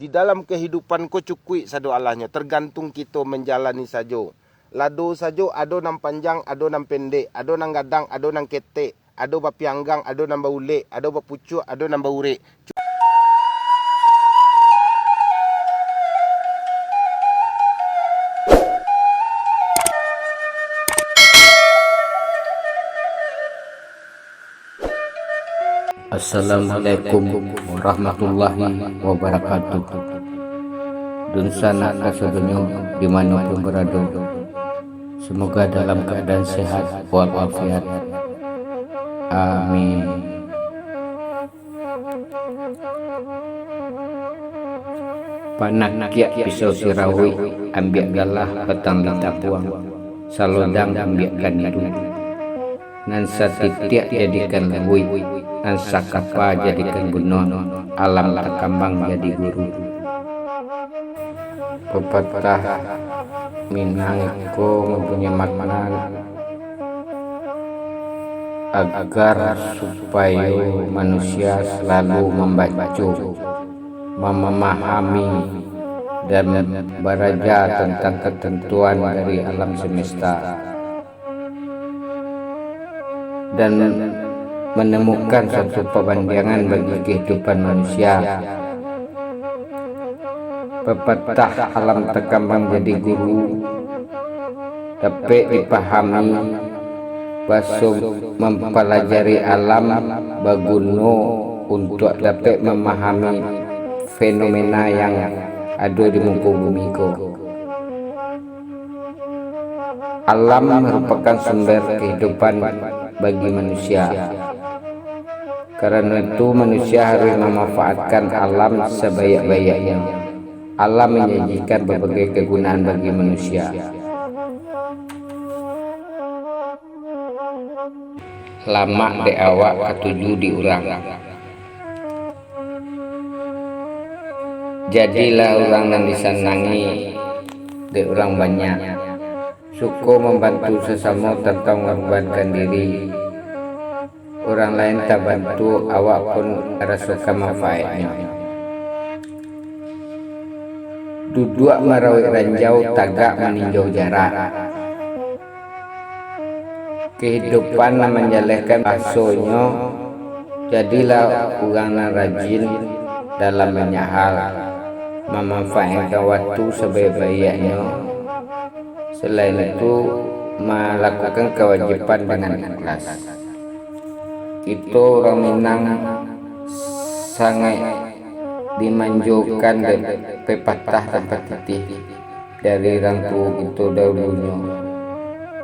Di dalam kehidupan ko cukui sado Allahnya, tergantung kita menjalani sajo. Lado sajo ado nang panjang, ado nang pendek, ado nang gadang, ado nang ketek, ado bapianggang, ado nang baulek, ado bapucuk, ado nang baurek. Assalamualaikum warahmatullahi wabarakatuh. Dunsana kasadonyo dimanapun berada, semoga dalam keadaan sehat walafiat. Amin. Panak kiak pisau sirawi, ambiak galah petang litapuang, salodang ambiakkan hidup. Nan satitiak jadikan lawui, nan sakapa jadikan bunon, alam terkambang jadi guru. Pepatah Minang itu mempunyai makna agar supaya manusia selalu membaca, memahami dan belajar tentang ketentuan dari alam semesta, dan menemukan satu perbandingan bagi kehidupan manusia. Pepatah alam terkambang jadi guru dapat dipahami basuh mempelajari alam baguno untuk dapat memahami fenomena yang ada di muka bumi ko. Alam merupakan sumber kehidupan bagi manusia. Karena itu manusia harus memanfaatkan alam sebaik-baiknya. Alam menyajikan berbagai kegunaan bagi manusia. Lama de awak ketujuh diurang. Jadilah orang yang disenangi de orang banyak. Suko membantu sesama tanpa mengorbankan diri. Orang lain tak bantu, awak pun rasakan manfaatnya. Duduk merawat ranjau, tagak meninjau jarak. Kehidupan menjalankan basuhnya, jadilah orang yang rajin dalam banyak hal, memanfaatkan waktu sebaik-baiknya. Selain itu, melakukan kewajiban dengan ikhlas. Itu orang Minang sangat dimanjurkan pepatah tempat titih dari orang tua itu dahulunya.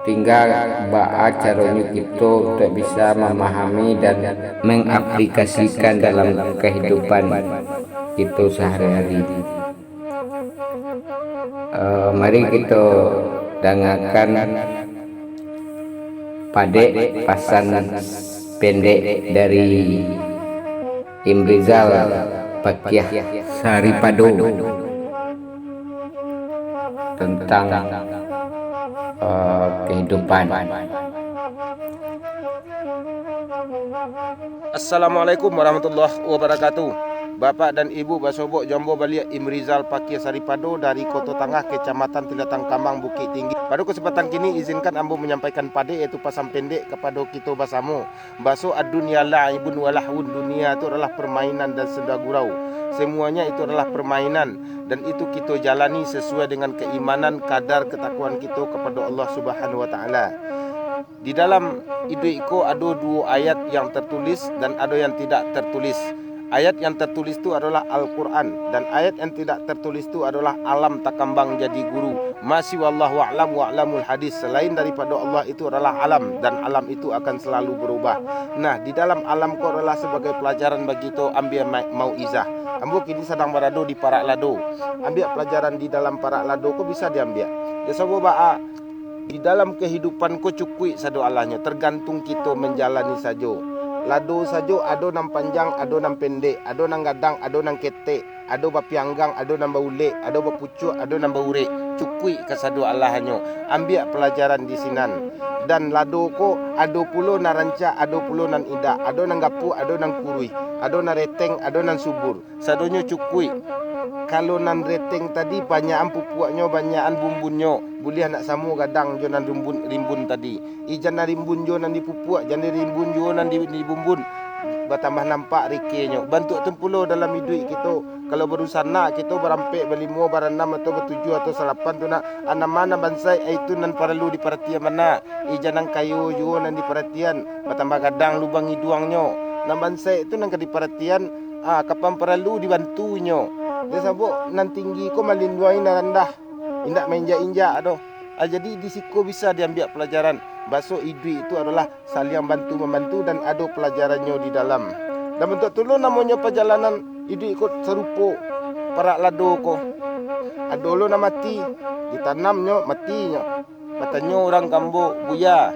Tinggal baca caranya kita untuk bisa memahami dan mengaplikasikan dalam kehidupan itu sehari-hari. Mari kita dengarkan Padek pasan pendek dari Imrizal Pakiah Saripado tentang kehidupan. Assalamualaikum warahmatullahi wabarakatuh. Bapak dan Ibu Basobok Jombo Balia Imrizal Pakia Saripado dari Kota Tangah, Kecamatan Tilatang Kambang, Bukit Tinggi. Pada kesempatan kini izinkan ambo menyampaikan pade yaitu pasang pendek kepada kita basamu. Baso ad-dunya la'ibun wa lahwun, dunia itu adalah permainan dan senda gurau. Semuanya itu adalah permainan dan itu kita jalani sesuai dengan keimanan, kadar ketakwaan kita kepada Allah Subhanahu wa taala. Di dalam itu ada dua ayat yang tertulis dan ada yang tidak tertulis. Ayat yang tertulis itu adalah Al-Quran, dan ayat yang tidak tertulis itu adalah alam takambang jadi guru. Masih wallahu a'lam wa a'lamul hadis. Selain daripada Allah itu adalah alam, dan alam itu akan selalu berubah. Nah, di dalam alam kau adalah sebagai pelajaran bagi kita ambil mauizah. Ambo kini sedang berada di Parak Lado. Ambil pelajaran di dalam Parak Lado kau bisa diambil. Ya sahabat ba'a, di dalam kehidupan kau cukui sado Allahnya, tergantung kita menjalani sajo. Lado sajo ado nang panjang, ado nang pendek, ado nang gadang, ado nang ketek, ado bapianggang, ado nang baulek, ado bapucuk, ado nang baurek. Cukui kasado Allahanyo. Ambil pelajaran di sinan. Dan lado ko ado pulo naranca, ado pulo nan ida, ado nang gapu, ado nang kurui, ado nang reteng, ado nang subur. Sadonyo cukui. kalau nan reteng tadi banyakan pupuaknya, banyakan bumbunnya. Boleh nak samu gadang jo nan rimbun tadi. Ijan nan rimbun jo nan di pupuak, jan rimbun jo nan di bumbun. Bertambah nampak rikenya. Bantu tempulo dalam hidup kita. Kalau berusaha nak kita berampek berlima, berenam atau bertujuh atau selapan tu nak anak mana bansai itu nan perlu diperhatian mana. Ijan nan kayu jo nan diperhatian. Bertambah gadang lubang hidungnya. Nan bansai itu nan diperhatian. Kapan perlu dibantunya. Dia sabuk nan tinggi ko malinduai nan rendah. Indak menjak-injak doh. Jadi di siku bisa diambil pelajaran. Baso hidup itu adalah saling bantu-membantu dan ada pelajarannya di dalam. Dan bentuk tu namanya perjalanan hidup ikut serupa para lado ko. Ada lo nak mati, ditanamnya matinya. Katanya orang kambo buya.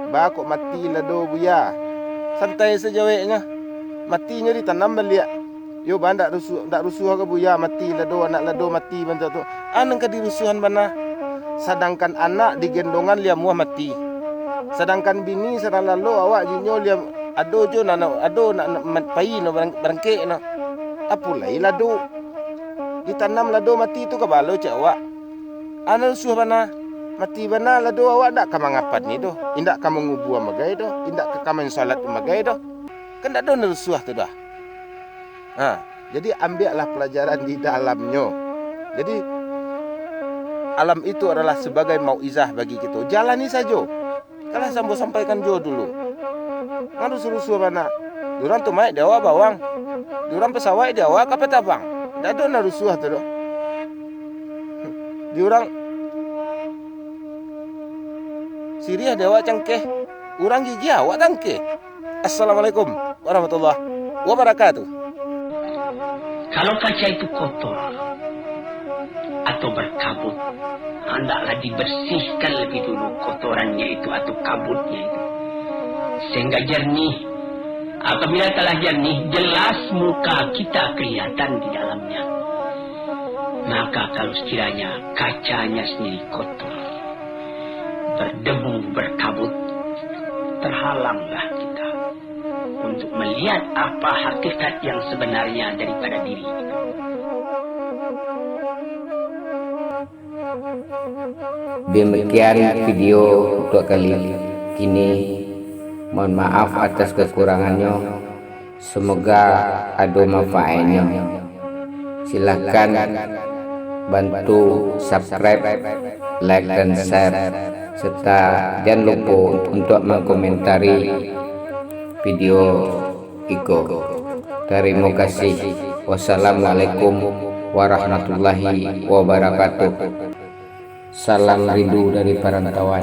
Ba kok mati lado buya. Santai sejaweknya. Matinya ditanam balik. Yo banda rusuh ke buya mati lado anak lado mati bentuk tu. Anang ke dirusuhan bana. Sedangkan anak digendongan liam muah mati. Sedangkan bini serang lalu awak jinyo liam ado jo ado nak pai no berangke no. Apulai lado. Ditanam lado mati tu ke balo cak awak. Ana rusuh bana. Mati bana lado awak dak ka mangapat ni doh. Indak ka mengubu magai doh, indak ka kamen salat magai doh. Kan dak do rusuh tu dah. Jadi ambillah pelajaran di dalamnya. Jadi alam itu adalah sebagai mauizah bagi kita. Jalani saja. Kalau sambo sampaikan jo dulu. Ngadu suruh mana? Durang tu mai dewa bawang. Durang pesawai dewa ka petabang. Dak ada narusuh tu doh. Diurang Siriah dewa cangkeh. Urang gigi awak tangke. Assalamualaikum warahmatullahi wabarakatuh. Kalau kaca itu kotor atau berkabut, hendaklah dibersihkan lebih dulu kotorannya itu atau kabutnya itu, sehingga jernih. Apabila telah jernih, jelas muka kita kelihatan di dalamnya. Maka kalau sekiranya kacanya sendiri kotor, berdebu, berkabut, terhalanglah kita untuk melihat apa hakikat yang sebenarnya daripada diri itu. Demikian video untuk kali ini. Mohon maaf atas kekurangannya. Semoga ada manfaatnya. Silakan bantu subscribe, like dan share, serta jangan lupa untuk mengomentari video Iko. Terima kasih. Wassalamualaikum warahmatullahi wabarakatuh. Salam rindu dari perantauan.